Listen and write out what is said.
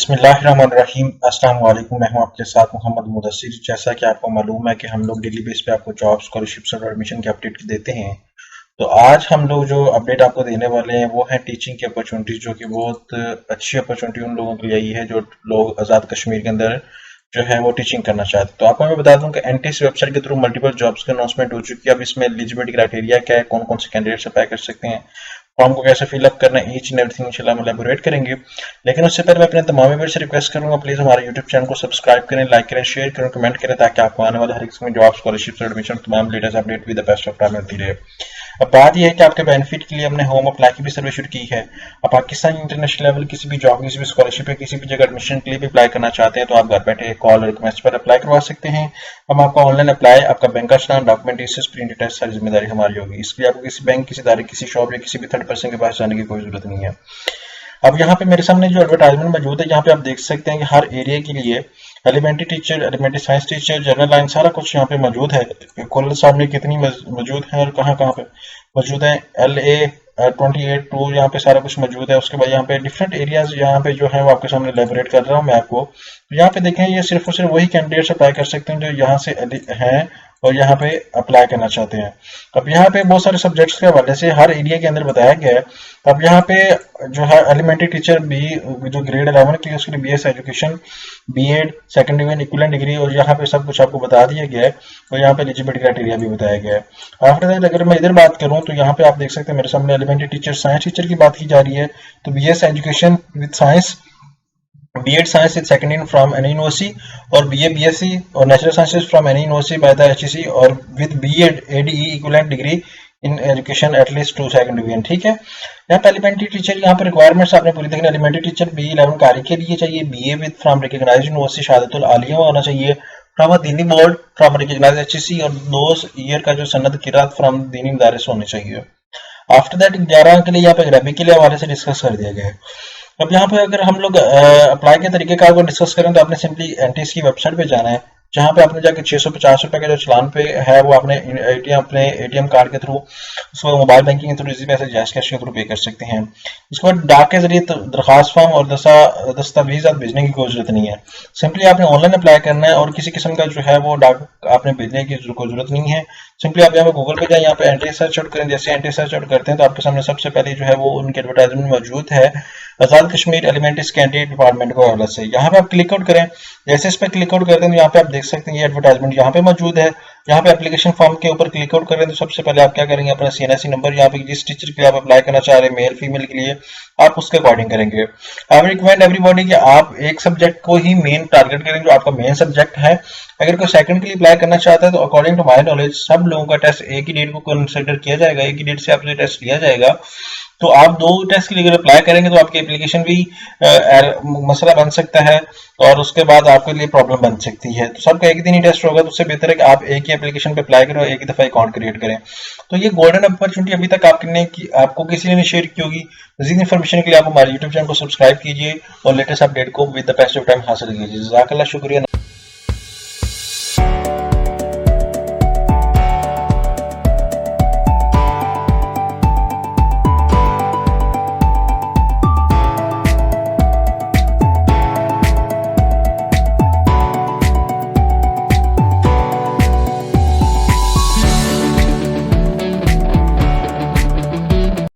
बिस्मिल्लाहिर्रहमानिर्रहीम। अस्सलाम वालेकुम। मैं हूं आपके साथ मोहम्मद मुदस्सिर। जैसा कि आपको मालूम है कि हम लोग डेली बेस पे आपको जॉब स्कॉलरशिप्स और एडमिशन के अपडेट देते हैं। तो आज हम लोग जो अपडेट आपको देने वाले हैं वो है टीचिंग की अपॉर्चुनिटीज, जो कि बहुत अच्छी अपॉर्चुनिटी उन लोगों के लिए आई है जो लोग आज़ाद कश्मीर के अंदर जो है वो टीचिंग करना चाहते हैं। तो आपको मैं बता दूं कि एनटीएस वेबसाइट के थ्रू मल्टीपल जॉब्स की अनाउंसमेंट हो चुकी है। अब इसमें एलिजिबिलिटी क्राइटेरिया क्या है, कौन कौन से कैंडिडेट्स अप्लाई कर सकते हैं, फॉर्म को कैसे फिलअप करना है, ईच एंड एवरीथिंग इंशाल्लाह हम एलैबोरेट करेंगे। लेकिन उससे पहले मैं अपने तमाम व्यूअर्स से रिक्वेस्ट करूंगा, प्लीज हमारे यूट्यूब चैनल को सब्सक्राइब करें, लाइक करें, शेयर करें, कमेंट करें, ताकि आपको आने वाले हर एक में जॉब स्कॉलरशिप एडमिशन तमाम latest update with the best of time मिलती रहे। अब बात यह है कि आपके बेनिफिट के लिए हमने होम अप्लाई की भी सर्विस शुरू की है। अब पाकिस्तान इंटरनेशनल लेवल किसी भी जॉब, किसी भी स्कॉलरशिप या किसी भी जगह एडमिशन के लिए भी अप्लाई करना चाहते हैं तो आप घर बैठे कॉल रिक्वेस्ट पर अप्लाई करवा सकते हैं। हम आपका ऑनलाइन अप्लाई, आपका बैंक का चलान, डॉक्यूमेंट, प्रिंट टेस्ट, सारी जिम्मेदारी हमारी होगी। इसके लिए आपको किसी बैंक, किसी इदारे, किसी शॉप या किसी भी थर्ड पर्सन के पास जाने की कोई जरूरत नहीं है। अब यहाँ पे मेरे सामने जो एडवर्टाइजमेंट मौजूद है, यहाँ पे आप देख सकते हैं कि हर एरिया के लिए elementary teacher, elementary science teacher, general line, सारा कुछ यहाँ पे मौजूद है। कॉलेज सामने कितनी मौजूद है और कहाँ कहाँ पे मौजूद है। LA 28 टू यहाँ पे सारा कुछ मौजूद है। उसके बाद यहाँ पे डिफरेंट एरियाज यहाँ पे जो है वो आपके सामने एलेबोरेट कर रहा हूँ मैं आपको। तो यहाँ पे देखें, ये सिर्फ और सिर्फ वही कैंडिडेट्स अप्लाई कर सकते हैं जो यहाँ से हैं और यहाँ पे अप्लाई करना चाहते हैं। अब यहाँ पे बहुत सारे सब्जेक्ट्स के हवाले से हर एरिया के अंदर बताया गया है। अब यहाँ पे जो है एलिमेंट्री टीचर बी, जो ग्रेड 11 की उसके लिए BS education, B.Ed, second division, equivalent degree, और यहाँ पे सब कुछ आपको बता दिया गया है और यहाँ पे एलिजिबिलिटी क्राइटेरिया भी बताया गया है। आफ्टर दैट अगर मैं इधर बात करूँ तो यहाँ पे आप देख सकते हैं मेरे सामने एलिमेंट्री टीचर, साइंस टीचर की बात की जा रही है। तो BS education with science, B.Ed Science with second in from any university, और BA BSc और Natural Sciences from any university by the HEC, और with B.Ed ADE equivalent degree in education at least 2 second division। ठीक है। यहाँ पे elementary teacher, यहाँ पे requirements आपने पूरी देखनी। एलिमेंट्री टीचर B11 कारी के लिए चाहिए, BA with from recognised university शहादतुल आलिया होना चाहिए, फ्रॉम अ दीनी बोर्ड, फ्रॉम रिकॉग्नाइज्ड HEC, और 2 ईयर का जो सनद किरात फ्रॉम दीनी इदारे से होनी चाहिए। आफ्टर दैट 11 के लिए यहाँ पे अरबी के लिए हवाले से डिस्कस कर दिया गया है। अब यहाँ पे अगर हम लोग अप्लाई के तरीकेकार को डिस्कस करें तो आपने सिंपली एनटीएस की वेबसाइट पे जाना है, जहाँ पे आपने जाके 650 रुपए का जो चलान पे है वो आपने अपने एटीएम कार्ड के थ्रू, उसको मोबाइल बैंकिंग के थ्रू, इजी पैसे, जैश कैश के थ्रू पे कर सकते हैं। उसके बाद डाक के जरिए दरखास्त फॉर्म और दस्तावेजात भेजने की कोई जरूरत नहीं है। सिंपली आपने ऑनलाइन अप्लाई करना है और किसी किस्म का जो है वो डाक आपने भेजने की कोई जरूरत नहीं है। सिंपली आप यहाँ पे गूगल पे जाए, यहाँ पे एनटीएस सर्च आउट करें। जैसे एनटीएस सर्च आउट करते हैं तो आपके सामने सबसे पहले जो है वो उनके एडवर्टाइजमेंट मौजूद है आजाद कश्मीर एलिमेंट्री कैंडिडेट डिपार्टमेंट को हवाले से। यहाँ पे आप क्लिक आउट करें। जैसे इस पर क्लिक आउट करते हैं तो यहाँ पे आप देख सकते हैं ये एडवर्टाइजमेंट यहाँ पे मौजूद है। यहाँ पे एप्लीकेशन फॉर्म के ऊपर क्लिक आउट करें तो सबसे पहले आप क्या करेंगे, अपना CNSE नंबर, यहाँ पे जिस टीचर के लिए आप अप्लाई करना चाह रहे हैं, मेल फीमेल के लिए, आप उसके अकॉर्डिंग करेंगे। आई रिकमेंड एवरीबॉडी कि आप एक सब्जेक्ट को ही मेन टारगेट करें, जो आपका मेन सब्जेक्ट है। अगर कोई सेकंड के लिए अप्लाई करना चाहता है तो अकॉर्डिंग टू माय नॉलेज सब लोगों का टेस्ट एक ही डेट को कंसिडर किया जाएगा, एक ही डेट से आपसे टेस्ट लिया जाएगा। तो आप 2 टेस्ट के लिए अगर अप्लाई करेंगे तो आपकी एप्लीकेशन भी मसला बन सकता है और उसके बाद आपके लिए प्रॉब्लम बन सकती है। तो सबका एक ही दिन ही टेस्ट होगा, तो उससे बेहतर है कि आप एक ही एप्लीकेशन पे अप्लाई करें और एक ही दफा अकाउंट क्रिएट करें। तो ये गोल्डन अपॉर्चुनिटी अभी तक आपको किसी ने नहीं शेयर की होगी। मजीद इन्फॉर्मेशन के लिए आप हमारे यूट्यूब चैनल को सब्सक्राइब कीजिए और लेटेस्ट अपडेट को with the best of time हासिल कीजिए। जज़ाकल्लाह, शुक्रिया।